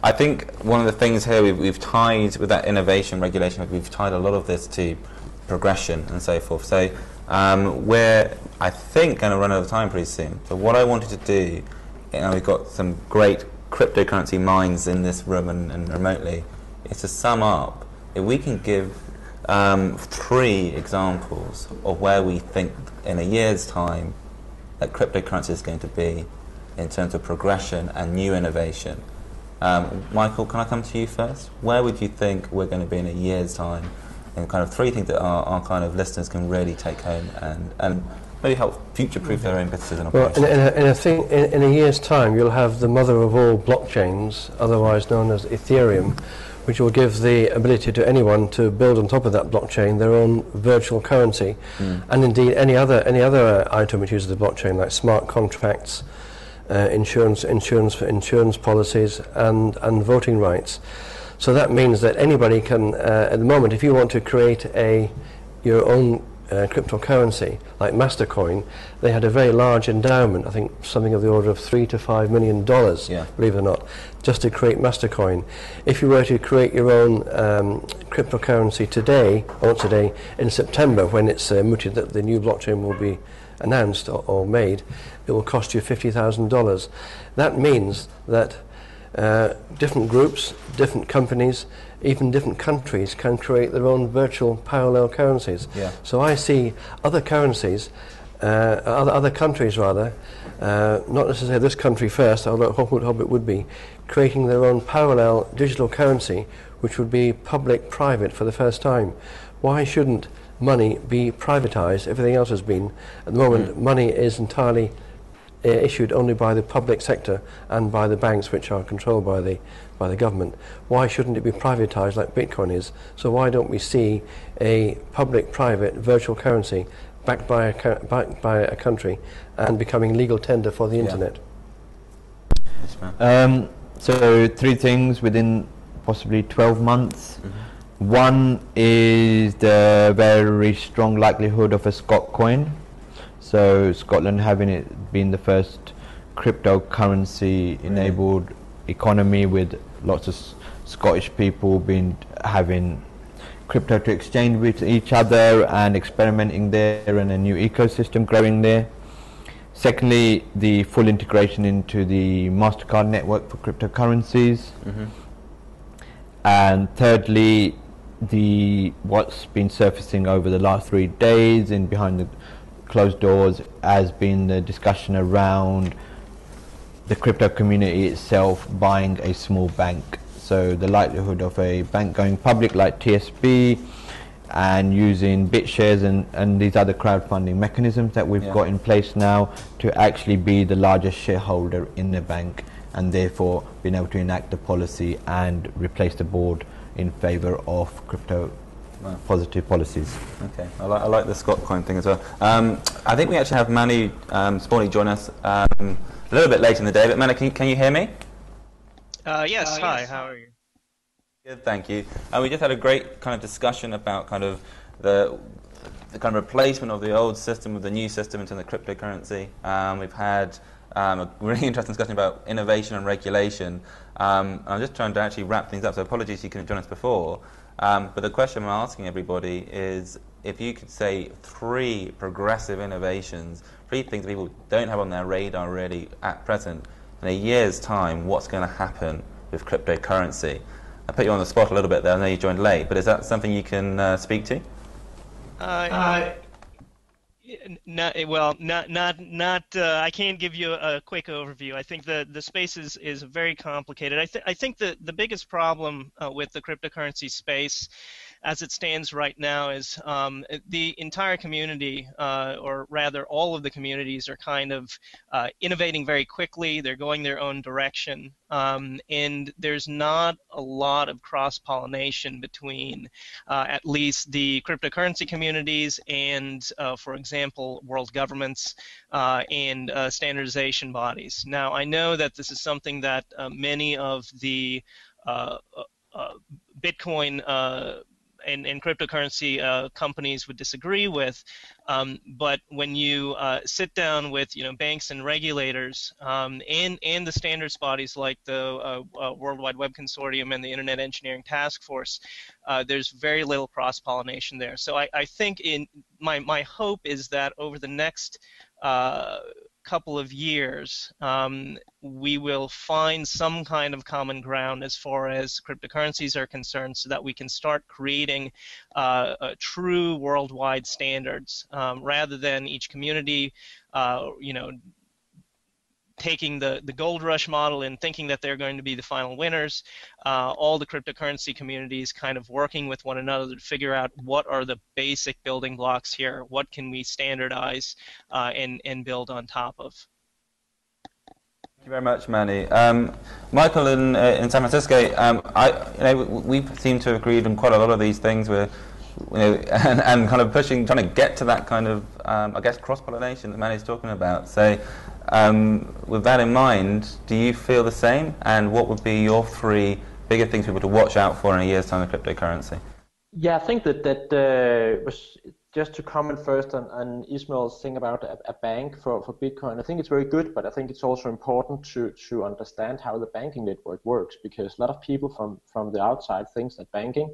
I think one of the things here we've tied with that innovation regulation, we've tied a lot of this to progression and so forth. So we're, I think, going to run out of time pretty soon. But what I wanted to do, we've got some great cryptocurrency minds in this room and remotely, is to sum up, if we can give 3 examples of where we think in a year's time that cryptocurrency is going to be in terms of progression and new innovation. Michael, can I come to you first? Where would you think we're going to be in a year's time? And kind of 3 things that our kind of listeners can really take home and maybe help future-proof their own businesses and operations. Well, in a year's time, you'll have the mother of all blockchains, otherwise known as Ethereum, which will give the ability to anyone to build on top of that blockchain their own virtual currency, and indeed any other item which uses the blockchain, like smart contracts, insurance policies, and voting rights. So that means that anybody can, at the moment, if you want to create your own cryptocurrency, like Mastercoin, they had a very large endowment, I think something of the order of $3 to $5 million, believe it or not, just to create Mastercoin. If you were to create your own cryptocurrency today, in September, when it's mooted that the new blockchain will be announced or made, it will cost you $50,000. That means that different groups, different companies, even different countries can create their own virtual parallel currencies. So I see other currencies, other countries rather, not necessarily this country first, although I hope it would be, creating their own parallel digital currency, which would be public-private for the first time. Why shouldn't money be privatized? Everything else has been. At the moment, money is entirely issued only by the public sector and by the banks, which are controlled by the government. Why shouldn't it be privatized like Bitcoin is? So why don't we see a public-private virtual currency backed by a country and becoming legal tender for the internet? So 3 things within possibly 12 months. One is the very strong likelihood of a Scot coin. So Scotland having it been the first cryptocurrency enabled economy, with lots of Scottish people having crypto to exchange with each other and experimenting there, and a new ecosystem growing there. Secondly, the full integration into the MasterCard network for cryptocurrencies. And thirdly, what's been surfacing over the last 3 days and behind the closed doors has been the discussion around the crypto community itself buying a small bank. So the likelihood of a bank going public like TSB and using BitShares and these other crowdfunding mechanisms that we've got in place now to actually be the largest shareholder in the bank, and therefore being able to enact the policy and replace the board in favor of crypto positive policies. Okay, I like the Scot coin thing as well. I think we actually have Manu Sporny join us a little bit late in the day, but Manu, can you hear me? Yes, hi, how are you? Good, thank you. We just had a great kind of discussion about kind of the kind of replacement of the old system with the new system into the cryptocurrency. We've had a really interesting discussion about innovation and regulation. I'm just trying to actually wrap things up, so apologies you couldn't have joined us before. But the question I'm asking everybody is, if you could say 3 progressive innovations, 3 things that people don't have on their radar really at present, in a year's time, what's going to happen with cryptocurrency? I put you on the spot a little bit there. I know you joined late, but is that something you can speak to? I can't give you a quick overview. I think the space is very complicated. I think the biggest problem with the cryptocurrency space as it stands right now is the entire community, or rather all of the communities, are kind of innovating very quickly. They're going their own direction, and there's not a lot of cross-pollination between at least the cryptocurrency communities and, for example, world governments and standardization bodies. Now, I know that this is something that many of the Bitcoin and cryptocurrency companies would disagree with. But when you sit down with banks and regulators and the standards bodies like the World Wide Web Consortium and the Internet Engineering Task Force, there's very little cross-pollination there. So I think my hope is that over the next couple of years, we will find some kind of common ground as far as cryptocurrencies are concerned, so that we can start creating true worldwide standards, rather than each community, taking the gold rush model and thinking that they're going to be the final winners. All the cryptocurrency communities kind of working with one another to figure out what are the basic building blocks here, what can we standardize and build on top of. Thank you very much, Manu. Michael in San Francisco, we seem to have agreed on quite a lot of these things. We're and kind of trying to get to that kind of, I guess, cross-pollination that Manu's talking about. So with that in mind, do you feel the same? And what would be your 3 bigger things people to watch out for in a year's time of cryptocurrency? Yeah, I think that was just to comment first on Ismail's thing about a bank for Bitcoin. I think it's very good, but I think it's also important to understand how the banking network works, because a lot of people from the outside thinks that banking,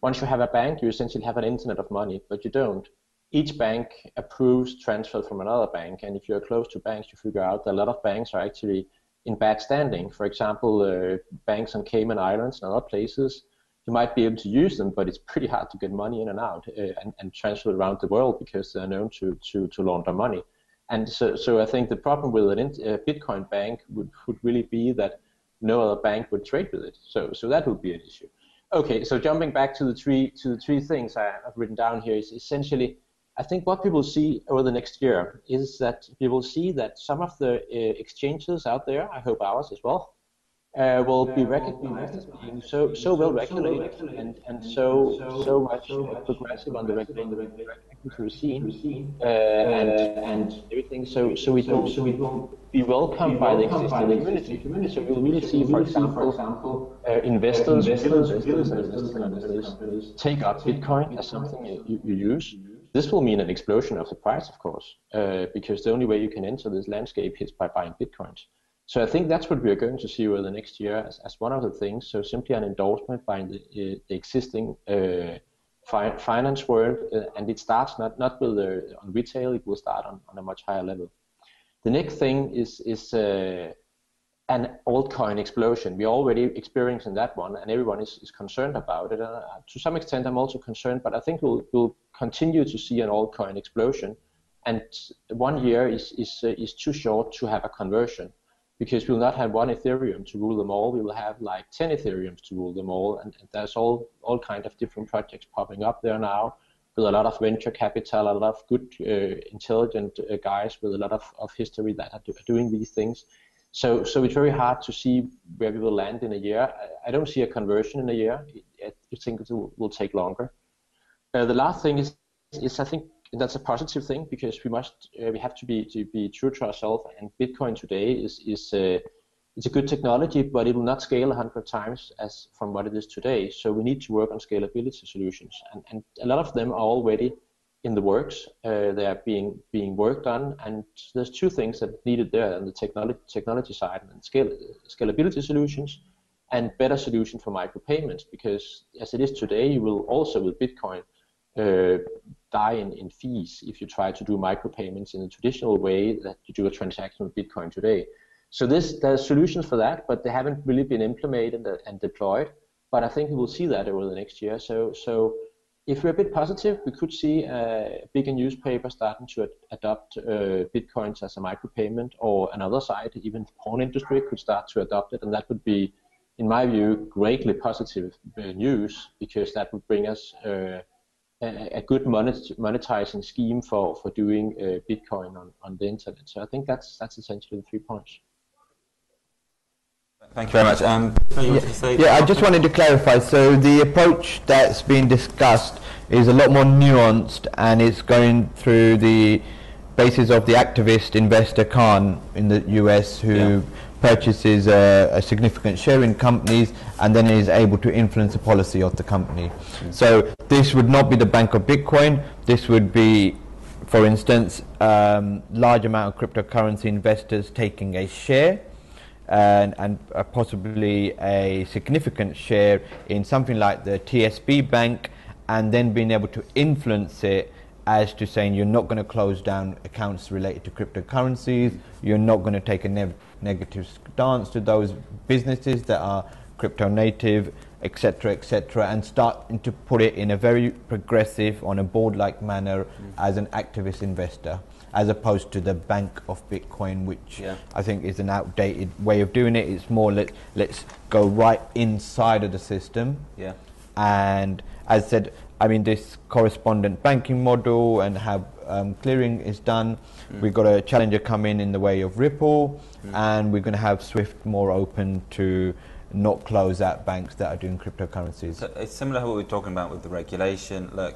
once you have a bank, you essentially have an internet of money, but you don't. Each bank approves transfer from another bank, and if you're close to banks, you figure out that a lot of banks are actually in bad standing. For example, banks on Cayman Islands and other places, you might be able to use them, but it's pretty hard to get money in and out and transfer it around the world, because they're known to launder money. And so I think the problem with a Bitcoin bank would really be that no other bank would trade with it. So that would be an issue. Okay, so jumping back to the three things I've written down here is essentially, I think what people see over the next year is that people see that some of the exchanges out there, I hope ours as well, will be recognized as being so well regulated and so much progressive on the regulatory scene and everything. So we don't be welcomed by the existing community. So we'll really see, for example, investors take up Bitcoin as something you use. This will mean an explosion of the price, of course, because the only way you can enter this landscape is by buying Bitcoins. So I think that's what we are going to see over the next year as one of the things. So simply an endorsement by the existing finance world, and it starts not with on retail. It will start on a much higher level. The next thing is an altcoin explosion. We're already experiencing that one, and everyone is concerned about it. To some extent, I'm also concerned, but I think we'll continue to see an altcoin explosion. And 1 year is too short to have a conversion, because we'll not have one Ethereum to rule them all. We will have like 10 Ethereums to rule them all, and there's all kind of different projects popping up there now, with a lot of venture capital, a lot of good, intelligent guys with a lot of history that are doing these things. So it's very hard to see where we will land in a year. I don't see a conversion in a year. I think it will take longer. The last thing is I think that's a positive thing, because we have to be true to ourselves. And Bitcoin today it's a good technology, but it will not scale 100 times as from what it is today. So we need to work on scalability solutions, and a lot of them are already in the works. They are being worked on, and there's 2 things that are needed there on the technology side, and scalability solutions and better solution for micropayments, because as it is today, you will also with Bitcoin die in fees if you try to do micropayments in the traditional way that you do a transaction with Bitcoin today. So there's solutions for that, but they haven't really been implemented and deployed. But I think we will see that over the next year. So if we're a bit positive, we could see a bigger newspaper starting to adopt Bitcoins as a micropayment, or another side, even the porn industry could start to adopt it, and that would be, in my view, greatly positive news, because that would bring us a good monetizing scheme for doing Bitcoin on the internet. So I think that's essentially the 3 points. Thank you very much. I just wanted to clarify. So the approach that's been discussed is a lot more nuanced, and it's going through the basis of the activist investor Khan in the US, who purchases a significant share in companies and then is able to influence the policy of the company. So this would not be the bank of Bitcoin. This would be, for instance, large amount of cryptocurrency investors taking a share and possibly a significant share in something like the TSB bank, and then being able to influence it as to saying you're not going to close down accounts related to cryptocurrencies, you're not going to take a negative stance to those businesses that are crypto native, etc., etc., and starting to put it in a very progressive, on a board-like manner as an activist investor, as opposed to the bank of Bitcoin, which I think is an outdated way of doing it. It's more let's go right inside of the system. Yeah. And as I said, I mean, this correspondent banking model and how clearing is done, we've got a challenger come in the way of Ripple, and we're going to have Swift more open to not close out banks that are doing cryptocurrencies. So it's similar to what we're talking about with the regulation. Look,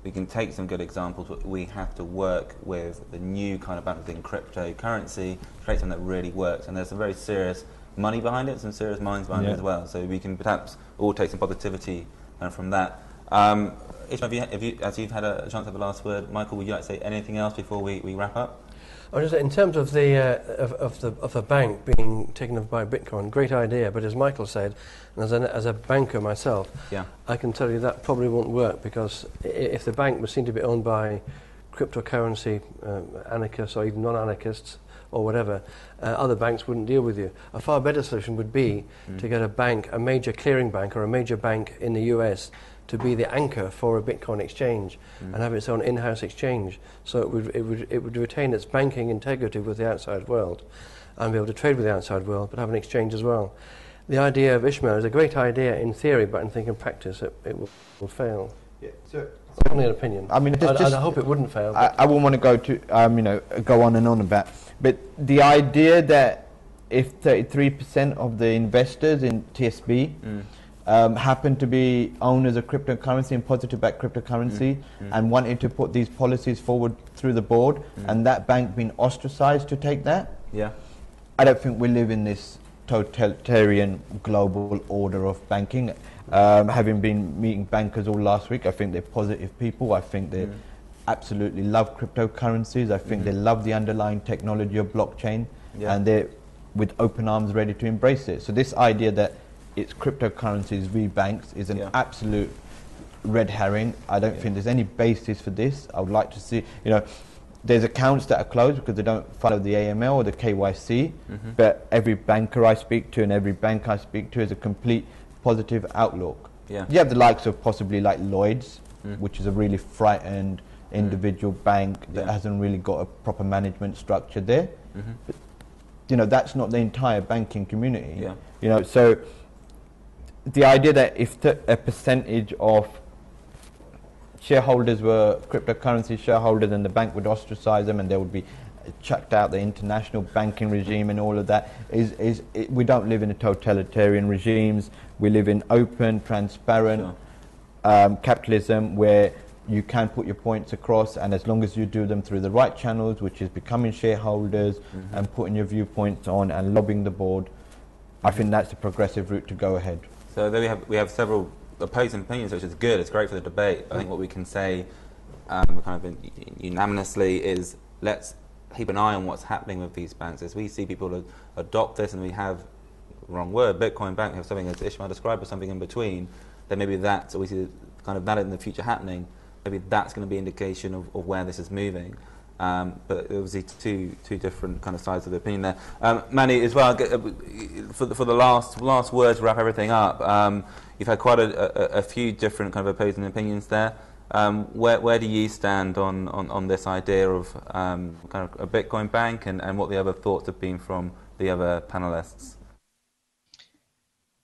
we can take some good examples, but we have to work with the new kind of bank in cryptocurrency, create something that really works, and there's some very serious money behind it, some serious minds behind it as well. So we can perhaps all take some positivity from that. Ismail, as you've had a chance to have a last word, Michael, would you like to say anything else before we wrap up? I just, in terms of the of the bank being taken over by Bitcoin, great idea. But as Michael said, and as a banker myself, I can tell you that probably won't work, because if the bank was seen to be owned by cryptocurrency anarchists or even non-anarchists or whatever, other banks wouldn't deal with you. A far better solution would be to get a bank, a major clearing bank or a major bank in the US, to be the anchor for a Bitcoin exchange and have its own in-house exchange, so it would retain its banking integrity with the outside world and be able to trade with the outside world, but have an exchange as well. The idea of Ismail is a great idea in theory, but I think in practice it will fail. Yeah, so it's only an opinion. I mean, I hope it wouldn't fail. I wouldn't want to go to go on and on about, but the idea that if 33% of the investors in TSB happen to be owners of cryptocurrency and positive back cryptocurrency and wanted to put these policies forward through the board, and that bank being ostracized to take that, I don't think we live in this totalitarian global order of banking. Having been meeting bankers all last week, I think they're positive people. I think they absolutely love cryptocurrencies. I think they love the underlying technology of blockchain, and they're with open arms ready to embrace it. So this idea that it's cryptocurrencies v banks is an absolute red herring. I don't think there's any basis for this. I would like to see, there's accounts that are closed because they don't follow the AML or the KYC, but every banker I speak to and every bank I speak to is a complete positive outlook. You have the likes of possibly like Lloyd's, which is a really frightened individual bank that hasn't really got a proper management structure there. But, that's not the entire banking community. So the idea that if a percentage of shareholders were cryptocurrency shareholders and the bank would ostracize them and they would be chucked out the international banking regime and all of that, we don't live in a totalitarian regimes. We live in open, transparent capitalism where you can put your points across, and as long as you do them through the right channels, which is becoming shareholders and putting your viewpoints on and lobbying the board, I think that's the progressive route to go ahead. So there we have several opposing opinions, which is good. It's great for the debate. I think what we can say kind of unanimously is let's keep an eye on what's happening with these banks. As we see people adopt this and we have, wrong word, Bitcoin bank, have something as Ismail described or something in between, then maybe that's, or we see kind of that in the future happening, maybe that's going to be an indication of where this is moving. But obviously two different kind of sides of the opinion there. Manu, as well, for the last word to wrap everything up, you've had quite a few different kind of opposing opinions there. Where do you stand on this idea of kind of a Bitcoin bank and what the other thoughts have been from the other panelists?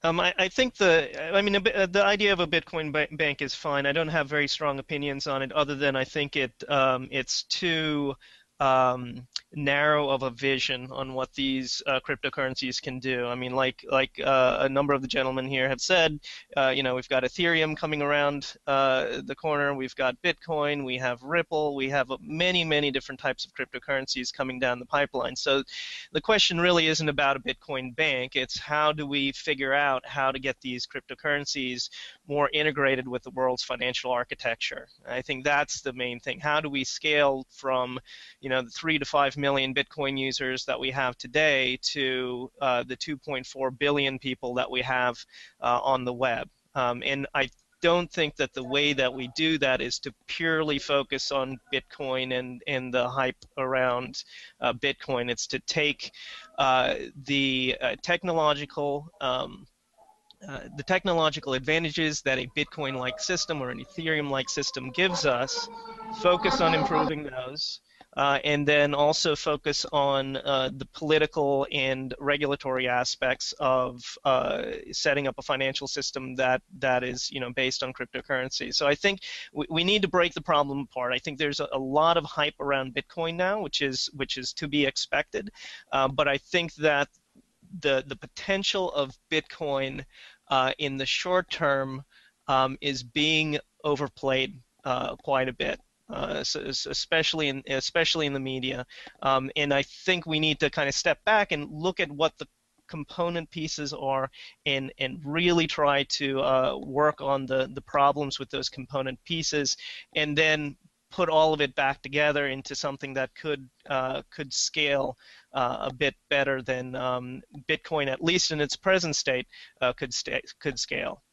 I think the idea of a Bitcoin bank is fine. I don't have very strong opinions on it, other than I think it's too narrow of a vision on what these cryptocurrencies can do. I mean, like a number of the gentlemen here have said, we've got Ethereum coming around the corner, we've got Bitcoin, we have Ripple, we have many different types of cryptocurrencies coming down the pipeline. So the question really isn't about a Bitcoin bank, it's how do we figure out how to get these cryptocurrencies more integrated with the world's financial architecture. I think that's the main thing. How do we scale from the 3 to 5 million Bitcoin users that we have today to the 2.4 billion people that we have on the web. And I don't think that the way that we do that is to purely focus on Bitcoin and the hype around Bitcoin. It's to take the technological advantages that a Bitcoin-like system or an Ethereum-like system gives us, focus on improving those, and then also focus on the political and regulatory aspects of setting up a financial system that is based on cryptocurrency. So I think we need to break the problem apart. I think there's a lot of hype around Bitcoin now, which is to be expected, but I think that the potential of Bitcoin in the short term is being overplayed quite a bit. Especially in the media, and I think we need to kind of step back and look at what the component pieces are, and really try to work on the problems with those component pieces, and then put all of it back together into something that could scale a bit better than Bitcoin, at least in its present state, could scale.